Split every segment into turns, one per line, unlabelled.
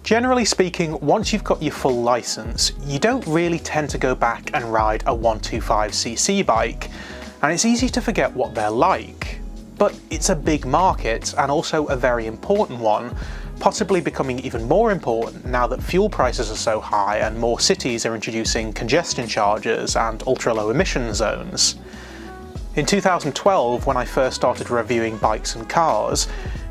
Generally speaking, once you've got your full license, you don't really tend to go back and ride a 125cc bike, and it's easy to forget what they're like. But it's a big market, and also a very important one, possibly becoming even more important now that fuel prices are so high and more cities are introducing congestion charges and ultra-low emission zones. In 2012, when I first started reviewing bikes and cars,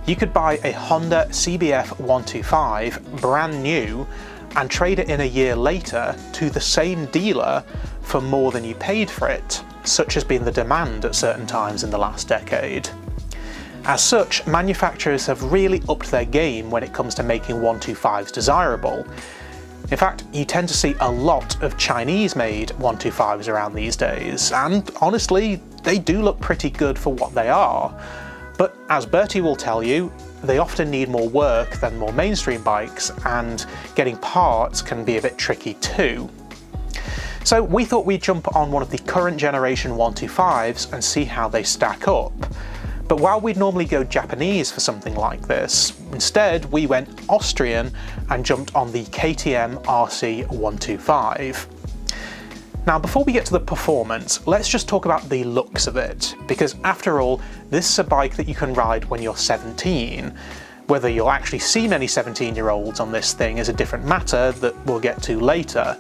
you could buy a Honda CBF 125 brand new and trade it in a year later to the same dealer for more than you paid for it, such has been the demand at certain times in the last decade. As such, manufacturers have really upped their game when it comes to making 125s desirable. In fact, you tend to see a lot of Chinese-made 125s around these days, and honestly, they do look pretty good for what they are. But as Bertie will tell you, they often need more work than more mainstream bikes, and getting parts can be a bit tricky too. So we thought we'd jump on one of the current generation 125s and see how they stack up. But while we'd normally go Japanese for something like this, instead we went Austrian and jumped on the KTM RC125. Now, before we get to the performance, let's just talk about the looks of it, because after all, this is a bike that you can ride when you're 17. Whether you'll actually see many 17-year-olds on this thing is a different matter that we'll get to later.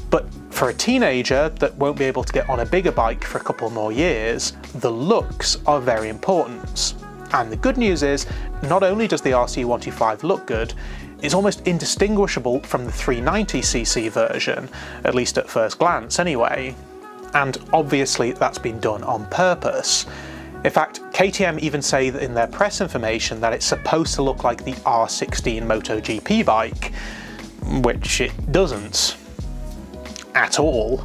But for a teenager that won't be able to get on a bigger bike for a couple more years, the looks are very important. And the good news is, not only does the RC125 look good, it's almost indistinguishable from the 390cc version, at least at first glance anyway. And obviously that's been done on purpose. In fact, KTM even say that in their press information that it's supposed to look like the R16 MotoGP bike, which it doesn't. At all.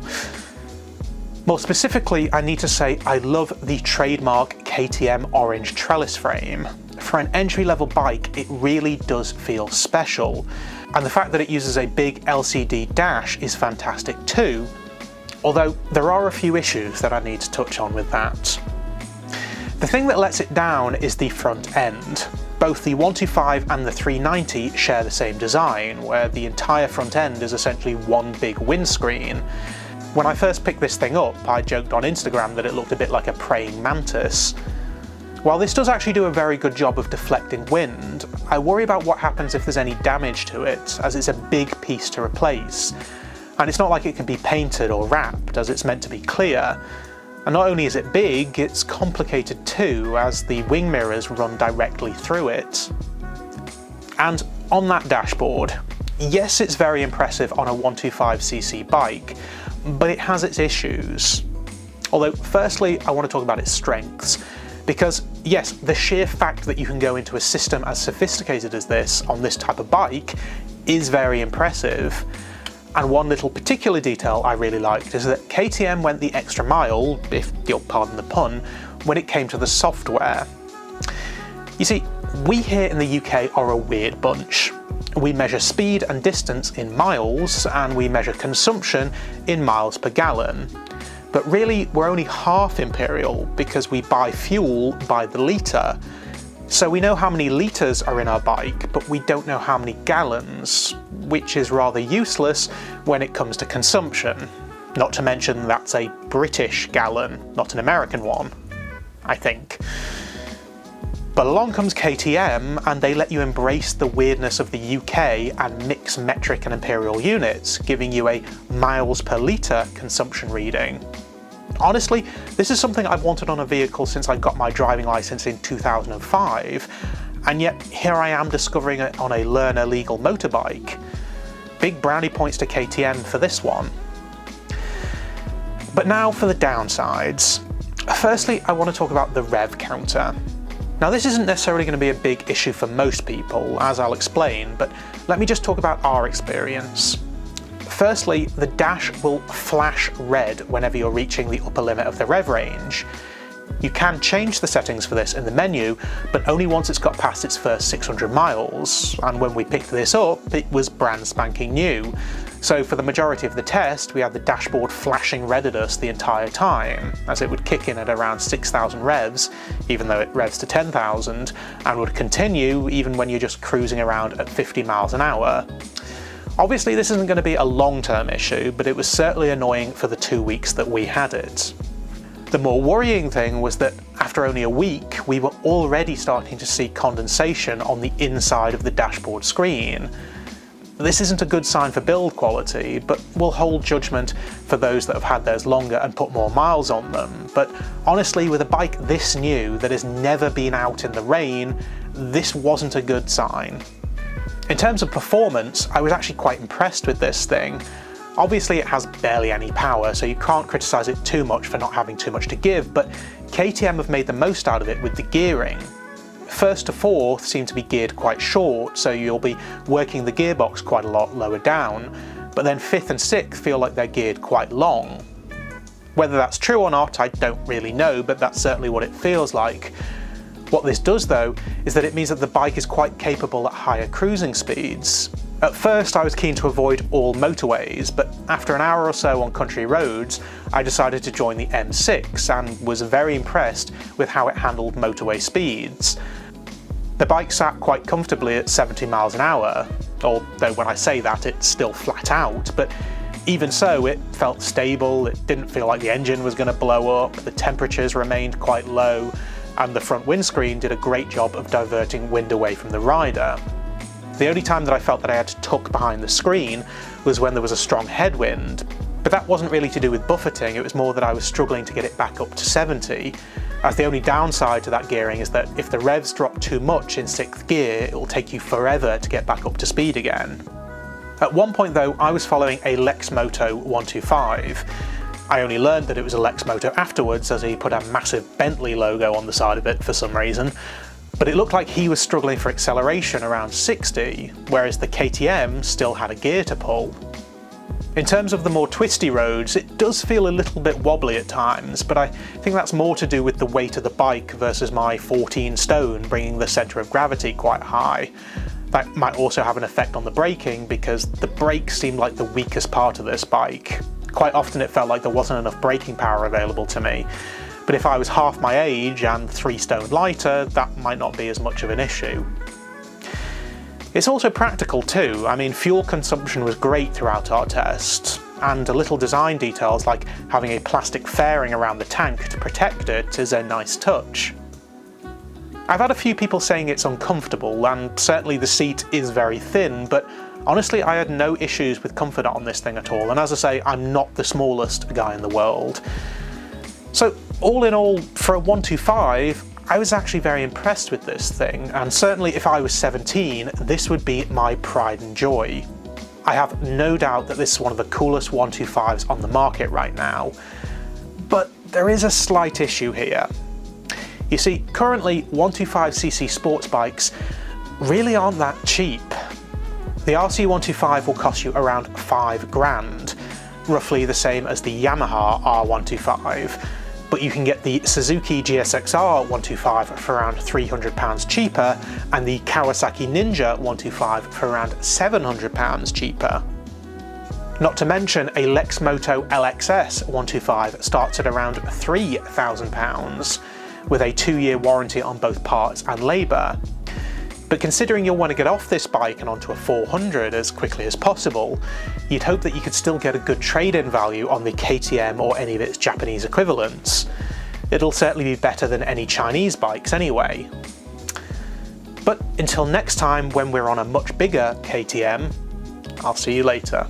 More specifically, I need to say I love the trademark KTM orange trellis frame. For an entry-level bike, it really does feel special, and the fact that it uses a big LCD dash is fantastic too, although there are a few issues that I need to touch on with that. The thing that lets it down is the front end. Both the 125 and the 390 share the same design, where the entire front end is essentially one big windscreen. When I first picked this thing up, I joked on Instagram that it looked a bit like a praying mantis. While this does actually do a very good job of deflecting wind, I worry about what happens if there's any damage to it, as it's a big piece to replace. And it's not like it can be painted or wrapped, as it's meant to be clear. And not only is it big, it's complicated too, as the wing mirrors run directly through it. And on that dashboard, yes, it's very impressive on a 125cc bike, but it has its issues. Although, firstly, I want to talk about its strengths. Because yes, the sheer fact that you can go into a system as sophisticated as this on this type of bike is very impressive. And one little particular detail I really liked is that KTM went the extra mile, if you'll pardon the pun, when it came to the software. You see, we here in the UK are a weird bunch. We measure speed and distance in miles, and we measure consumption in miles per gallon. But really, we're only half imperial because we buy fuel by the litre. So we know how many litres are in our bike, but we don't know how many gallons, which is rather useless when it comes to consumption. Not to mention that's a British gallon, not an American one, I think. But along comes KTM, and they let you embrace the weirdness of the UK and mix metric and imperial units, giving you a miles per litre consumption reading. Honestly, this is something I've wanted on a vehicle since I got my driving licence in 2005, and yet here I am discovering it on a learner legal motorbike. Big brownie points to KTM for this one. But now for the downsides. Firstly, I want to talk about the rev counter. Now, this isn't necessarily going to be a big issue for most people, as I'll explain, but let me just talk about our experience. Firstly, the dash will flash red whenever you're reaching the upper limit of the rev range. You can change the settings for this in the menu, but only once it's got past its first 600 miles, and when we picked this up it was brand spanking new. So for the majority of the test we had the dashboard flashing red at us the entire time, as it would kick in at around 6,000 revs, even though it revs to 10,000, and would continue even when you're just cruising around at 50 miles an hour. Obviously this isn't going to be a long-term issue, but it was certainly annoying for the 2 weeks that we had it. The more worrying thing was that after only a week we were already starting to see condensation on the inside of the dashboard screen. This isn't a good sign for build quality, but we'll hold judgment for those that have had theirs longer and put more miles on them. But honestly, with a bike this new that has never been out in the rain, this wasn't a good sign. In terms of performance, I was actually quite impressed with this thing. Obviously it has barely any power, so you can't criticise it too much for not having too much to give, but KTM have made the most out of it with the gearing. First to fourth seem to be geared quite short, so you'll be working the gearbox quite a lot lower down, but then fifth and sixth feel like they're geared quite long. Whether that's true or not, I don't really know, but that's certainly what it feels like. What this does though, is that it means that the bike is quite capable at higher cruising speeds. At first I was keen to avoid all motorways, but after an hour or so on country roads, I decided to join the M6 and was very impressed with how it handled motorway speeds. The bike sat quite comfortably at 70 miles an hour, although when I say that it's still flat out, but even so it felt stable, it didn't feel like the engine was going to blow up, the temperatures remained quite low, and the front windscreen did a great job of diverting wind away from the rider. The only time that I felt that I had to tuck behind the screen was when there was a strong headwind, but that wasn't really to do with buffeting, it was more that I was struggling to get it back up to 70, as the only downside to that gearing is that if the revs drop too much in 6th gear, it will take you forever to get back up to speed again. At one point though, I was following a Lexmoto 125. I only learned that it was a Lexmoto afterwards, as he put a massive Bentley logo on the side of it for some reason. But it looked like he was struggling for acceleration around 60, whereas the KTM still had a gear to pull. In terms of the more twisty roads, it does feel a little bit wobbly at times, but I think that's more to do with the weight of the bike versus my 14 stone bringing the centre of gravity quite high. That might also have an effect on the braking, because the brakes seemed like the weakest part of this bike. Quite often it felt like there wasn't enough braking power available to me. But if I was half my age and 3 stone lighter, that might not be as much of an issue. It's also practical too. I mean, fuel consumption was great throughout our test, and little design details like having a plastic fairing around the tank to protect it is a nice touch. I've had a few people saying it's uncomfortable, and certainly the seat is very thin, but honestly I had no issues with comfort on this thing at all, and as I say, I'm not the smallest guy in the world. So all in all, for a 125, I was actually very impressed with this thing, and certainly if I was 17, this would be my pride and joy. I have no doubt that this is one of the coolest 125s on the market right now. But there is a slight issue here. You see, currently 125cc sports bikes really aren't that cheap. The RC125 will cost you around 5 grand, roughly the same as the Yamaha R125. But you can get the Suzuki GSX-R 125 for around £300 cheaper, and the Kawasaki Ninja 125 for around £700 cheaper. Not to mention a Lexmoto LXS 125 starts at around £3,000, with a 2-year warranty on both parts and labour. But considering you'll want to get off this bike and onto a 400 as quickly as possible, you'd hope that you could still get a good trade-in value on the KTM or any of its Japanese equivalents. It'll certainly be better than any Chinese bikes anyway. But until next time when we're on a much bigger KTM, I'll see you later.